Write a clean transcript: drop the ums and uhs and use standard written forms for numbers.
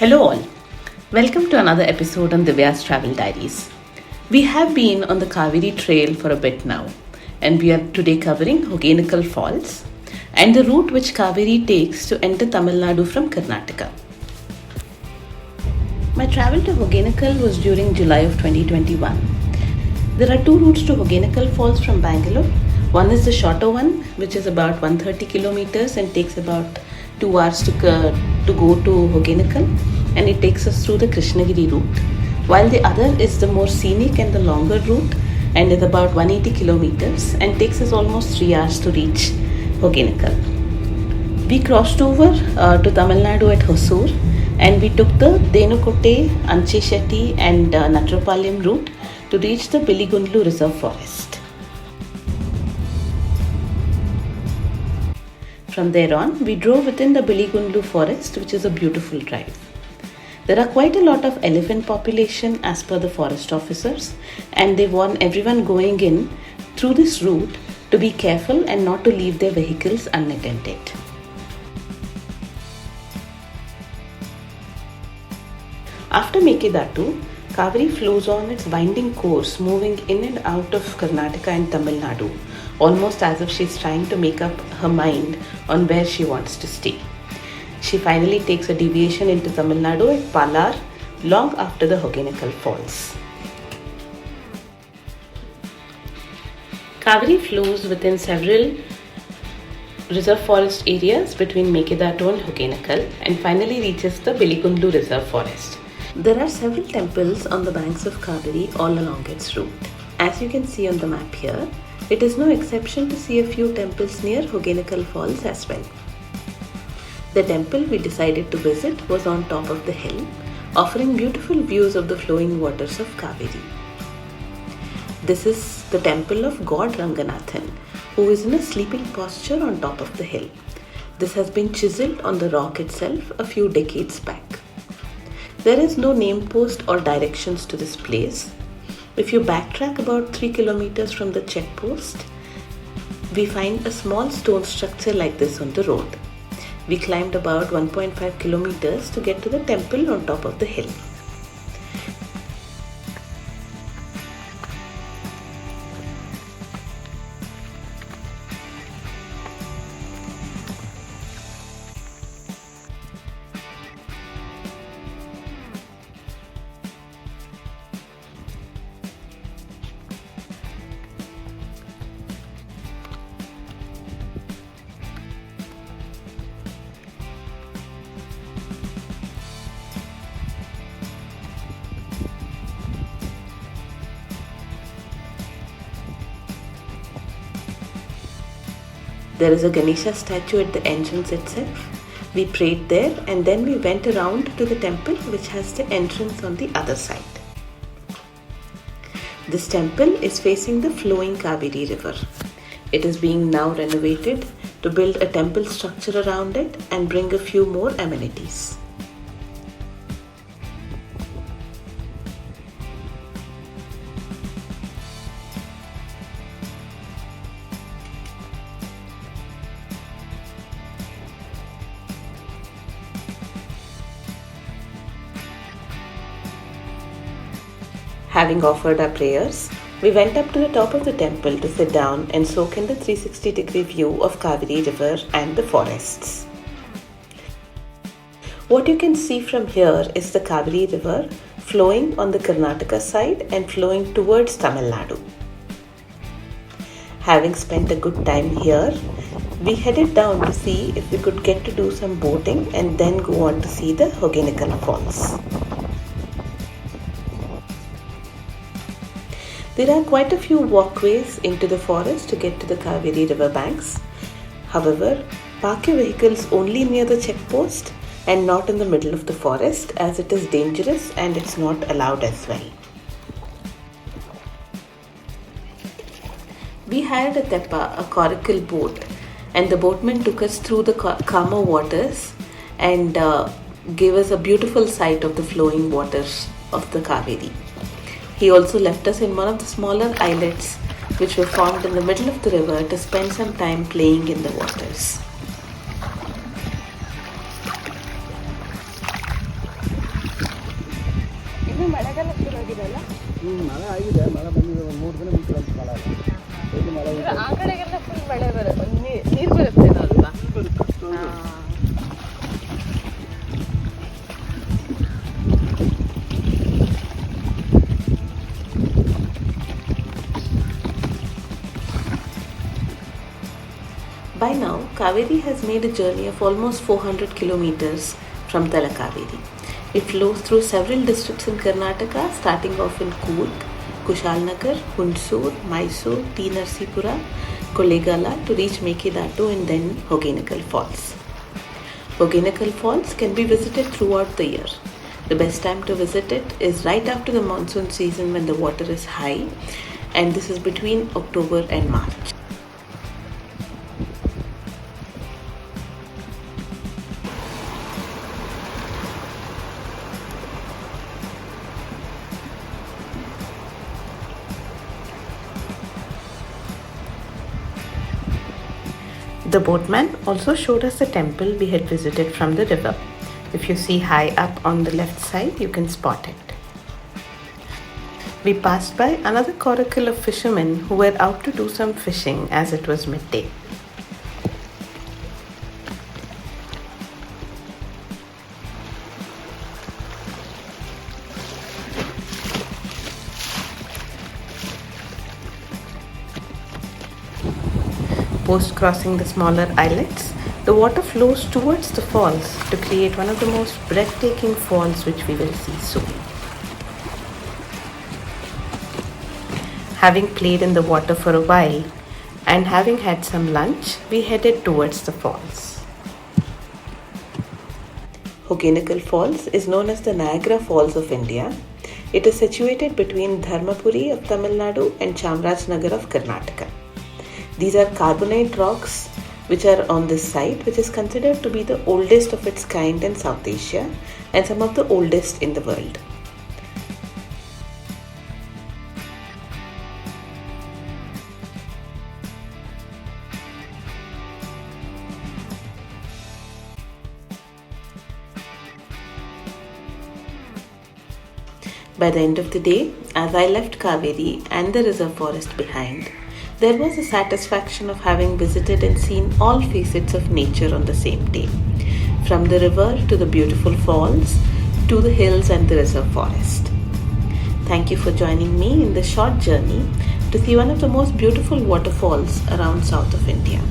Hello all. Welcome to another episode on Divya's Travel Diaries. We have been on the Kaveri Trail for a bit now, and we are today covering Hogenekkal Falls and the route which Kaveri takes to enter Tamil Nadu from Karnataka. My travel to Hogenekkal was during July of 2021. There are two routes to Hogenekkal Falls from Bangalore. One is the shorter one, which is about 130 kilometers and takes about 2 hours to go to Hogenekkal, and it takes us through the Krishnagiri route, while the other is the more scenic and the longer route and is about 180 kilometers and takes us almost 3 hours to reach Hogenekkal. We crossed over to Tamil Nadu at Hosur, and we took the Denukotte, Ancheshetti and Natrapalayam route to reach the Biligundlu Reserve Forest. From there on, we drove within the Biligundlu forest, which is a beautiful drive. There are quite a lot of elephant population as per the forest officers, and they warn everyone going in through this route to be careful and not to leave their vehicles unattended. After Mekedatu, Kaveri flows on its winding course, moving in and out of Karnataka and Tamil Nadu, almost as if she's trying to make up her mind on where she wants to stay. She finally takes a deviation into Tamil Nadu at Palar long after the Hogenekkal Falls. Kaveri flows within several reserve forest areas between Mekedatu and Hogenekkal and finally reaches the Biligundlu Reserve Forest. There are several temples on the banks of Kaveri all along its route. As you can see on the map here, it is no exception to see a few temples near Hogenekkal Falls as well. The temple we decided to visit was on top of the hill, offering beautiful views of the flowing waters of Kaveri. This is the temple of God Ranganathan, who is in a sleeping posture on top of the hill. This has been chiseled on the rock itself a few decades back. There is no name post or directions to this place. If you backtrack about 3 kilometers from the checkpost, we find a small stone structure like this on the road. We climbed about 1.5 kilometers to get to the temple on top of the hill. There is a Ganesha statue at the entrance itself. We prayed there and then we went around to the temple, which has the entrance on the other side. This temple is facing the flowing Kaveri river. It is being now renovated to build a temple structure around it and bring a few more amenities. Having offered our prayers, we went up to the top of the temple to sit down and soak in the 360-degree view of Kaveri River and the forests. What you can see from here is the Kaveri River flowing on the Karnataka side and flowing towards Tamil Nadu. Having spent a good time here, we headed down to see if we could get to do some boating and then go on to see the Hogenekkal Falls. There are quite a few walkways into the forest to get to the Kaveri river banks. However, park your vehicles only near the checkpost and not in the middle of the forest, as it is dangerous and it's not allowed as well. We hired a teppa, a coracle boat, and the boatman took us through the calmer waters and gave us a beautiful sight of the flowing waters of the Kaveri. He also left us in one of the smaller islets which were formed in the middle of the river to spend some time playing in the waters. ಮಳೆಗಾಲ ಶುರುವಾಗಿದೆಯಲ್ಲ? ಮಳೆ ಆಗಿದೆ, ಮಳೆ ಬಂದಿದೆ. ಒಂದು 3 ದಿನ ಮುಂಚೆ ಬಂತು ಮಳೆ. ಇದು ಮಳೆ ಆ ಕಡೆಗೆಲ್ಲ ಫುಲ್ ಮಳೆ ಬರುತ್ತೆ, ನೀರು ಬರುತ್ತೇನೋ ಅಲ್ವಾ? By now, Kaveri has made a journey of almost 400 kilometers from Talakaveri. It flows through several districts in Karnataka, starting off in Coorg, Kushalnagar, Hunsur, Mysore, T. Narsipura, Kollegala to reach Mekedatu and then Hogenekkal Falls. Hogenekkal Falls can be visited throughout the year. The best time to visit it is right after the monsoon season when the water is high, and this is between October and March. The boatman also showed us the temple we had visited from the river. If you see high up on the left side, you can spot it. We passed by another coracle of fishermen who were out to do some fishing as it was midday. Post crossing the smaller islets, the water flows towards the falls to create one of the most breathtaking falls which we will see soon. Having played in the water for a while and having had some lunch, we headed towards the falls. Hogenekkal Falls is known as the Niagara Falls of India. It is situated between Dharmapuri of Tamil Nadu and Chamarajanagar of Karnataka. These are carbonate rocks which are on this site, which is considered to be the oldest of its kind in South Asia and some of the oldest in the world. By the end of the day, as I left Kaveri and the reserve forest behind, there was a satisfaction of having visited and seen all facets of nature on the same day, from the river to the beautiful falls to the hills and the reserve forest. Thank you for joining me in this short journey to see one of the most beautiful waterfalls around south of India.